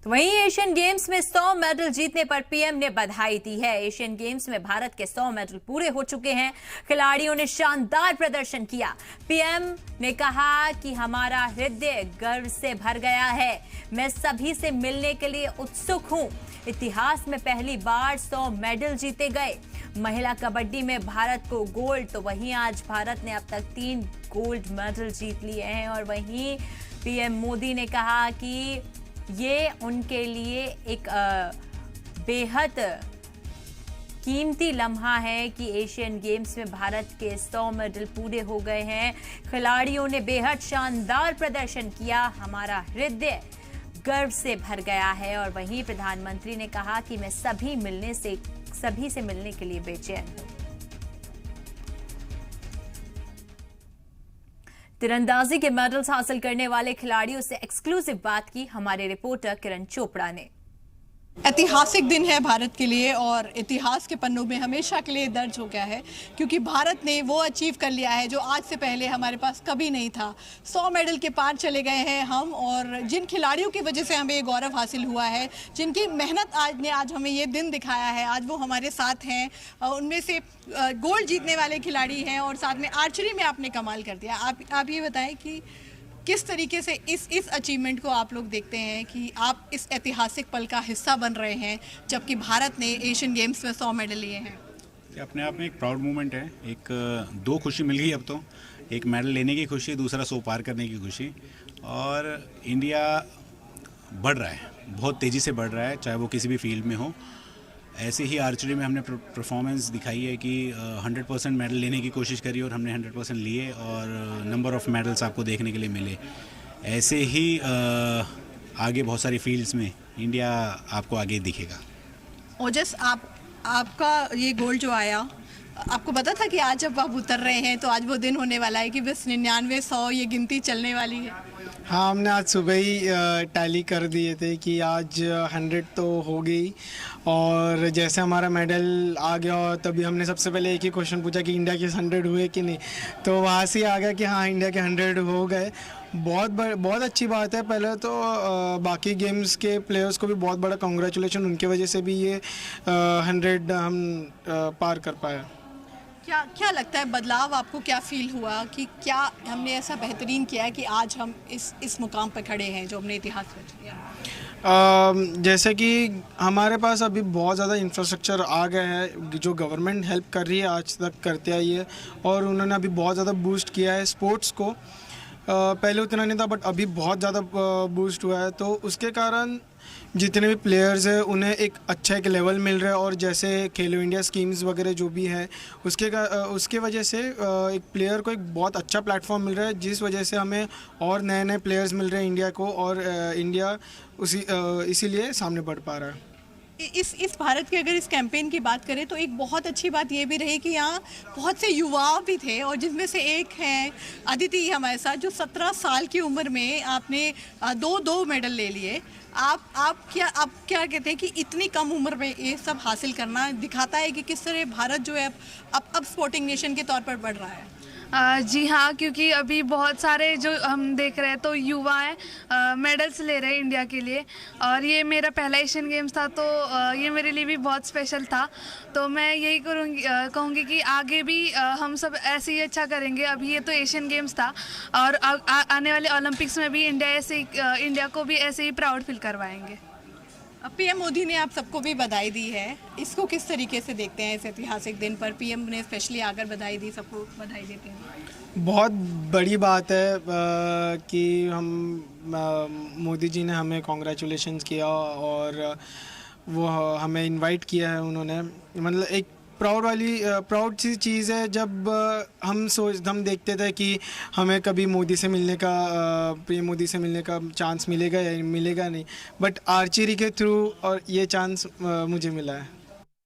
वहीं Asian games में 100 medal जीतने पर पीएम ने बधाई दी है। एशियन गेम्स में भारत के 100 मेडल पूरे हो चुके हैं। खिलाड़ियों ने शानदार प्रदर्शन किया। पीएम ने कहा कि हमारा हृदय गर्व से भर गया है। मैं सभी से मिलने के लिए उत्सुक हूं। इतिहास में पहली बार 100 मेडल जीते गए। महिला कबड्डी में भारत को गोल्ड, तो वहीं आज भारत ने अब तक 3 गोल्ड मेडल जीत लिए हैं। और वहीं पीएम मोदी ने कहा कि ये उनके लिए एक बेहद कीमती लम्हा है कि एशियन गेम्स में भारत के 100 मेडल पूरे हो गए हैं। खिलाड़ियों ने बेहद शानदार प्रदर्शन किया। हमारा हृदय गर्व से भर गया है। और वहीं प्रधानमंत्री ने कहा कि मैं सभी से मिलने के लिए बेचैन हूं। तीरंदाजी के मेडल्स हासिल करने वाले खिलाड़ियों से एक्सक्लूसिव बात की हमारे रिपोर्टर किरण चोपड़ा ने। ऐतिहासिक दिन है भारत के लिए और इतिहास के पन्नों में हमेशा के लिए दर्ज हो गया है, क्योंकि भारत ने वो अचीव कर लिया है जो आज से पहले हमारे पास कभी नहीं था। 100 मेडल के पार चले गए हैं हम, और जिन खिलाड़ियों की वजह से हमें ये गौरव हासिल हुआ है, जिनकी मेहनत आज हमें ये दिन दिखाया है, आज वो हमारे साथ हैं। उनमें से गोल्ड जीतने वाले खिलाड़ी हैं और साथ में आर्चरी में आपने कमाल कर दिया। आप ये बताएं कि किस तरीके से इस अचीवमेंट को आप लोग देखते हैं कि आप इस ऐतिहासिक पल का हिस्सा बन रहे हैं, जबकि भारत ने एशियन गेम्स में 100 मेडल लिए हैं। अपने आप में एक प्राउड मोमेंट है। एक दो खुशी मिल गई अब तो, एक मेडल लेने की खुशी, दूसरा 100 पार करने की खुशी। और इंडिया बढ़ रहा है, बहुत तेज़ी से बढ़ रहा है, चाहे वो किसी भी फील्ड में हो। ऐसे ही आर्चरी में हमने परफॉर्मेंस दिखाई है कि 100% मेडल लेने की कोशिश करी और हमने 100% लिए, और नंबर ऑफ़ मेडल्स आपको देखने के लिए मिले। ऐसे ही आगे बहुत सारी फील्ड्स में इंडिया आपको आगे दिखेगा। ओजस, आपका ये गोल्ड जो आया, आपको पता था कि आज जब आप उतर रहे हैं तो आज वो दिन होने वाला है कि बस 99, 100 ये गिनती चलने वाली है? हाँ, हमने आज सुबह ही टैली कर दिए थे कि आज 100 तो हो गई। और जैसे हमारा मेडल आ गया तभी हमने सबसे पहले एक ही क्वेश्चन पूछा कि इंडिया के 100 हुए कि नहीं, तो वहाँ से आ गया कि हाँ, इंडिया के 100 हो गए। बहुत अच्छी बात है। पहले तो बाकी गेम्स के प्लेयर्स को भी बहुत बड़ा कॉन्ग्रेचुलेशन, उनके वजह से भी ये 100 हम पार कर पाए। क्या लगता है, बदलाव आपको क्या फील हुआ कि क्या हमने ऐसा बेहतरीन किया है कि आज हम इस मुकाम पर खड़े हैं जो हमने इतिहास रच लिया? जैसे कि हमारे पास अभी बहुत ज़्यादा इंफ्रास्ट्रक्चर आ गया है, जो गवर्नमेंट हेल्प कर रही है, आज तक करते आई है, और उन्होंने अभी बहुत ज़्यादा बूस्ट किया है स्पोर्ट्स को। पहले उतना नहीं था, बट अभी बहुत ज़्यादा बूस्ट हुआ है। तो उसके कारण जितने भी प्लेयर्स हैं उन्हें एक लेवल मिल रहा है। और जैसे खेलो इंडिया स्कीम्स वगैरह जो भी है, उसके वजह से एक प्लेयर को एक बहुत अच्छा प्लेटफॉर्म मिल रहा है, जिस वजह से हमें और नए प्लेयर्स मिल रहे हैं इंडिया को, और इंडिया इसीलिए सामने बढ़ पा रहा है। इस भारत के अगर इस कैंपेन की बात करें तो एक बहुत अच्छी बात ये भी रही कि यहाँ बहुत से युवा भी थे, और जिसमें से एक हैं अदिति हमारे साथ, जो 17 साल की उम्र में आपने दो मेडल ले लिए। आप क्या कहते हैं कि इतनी कम उम्र में ये सब हासिल करना दिखाता है कि किस तरह भारत जो है अब स्पोर्टिंग नेशन के तौर पर बढ़ रहा है? जी हाँ, क्योंकि अभी बहुत सारे जो हम देख रहे हैं तो युवा हैं, मेडल्स ले रहे हैं इंडिया के लिए। और ये मेरा पहला एशियन गेम्स था, तो ये मेरे लिए भी बहुत स्पेशल था। तो मैं यही कहूँगी कि आगे भी हम सब ऐसे ही अच्छा करेंगे। अभी ये तो एशियन गेम्स था, और आने वाले ओलंपिक्स में भी इंडिया को भी ऐसे ही प्राउड फील करवाएंगे। पीएम मोदी ने आप सबको भी बधाई दी है, इसको किस तरीके से देखते हैं? इस ऐतिहासिक दिन पर पीएम ने स्पेशली आकर बधाई दी, सबको बधाई देते हैं। बहुत बड़ी बात है कि मोदी जी ने हमें कॉन्ग्रेचुलेशंस किया, और वो हमें इनवाइट किया है उन्होंने। मतलब एक प्राउड सी चीज़ है जब हम देखते थे कि हमें कभी पीएम मोदी से मिलने का चांस मिलेगा या मिलेगा नहीं, बट आर्चरी के थ्रू और ये चांस मुझे मिला है।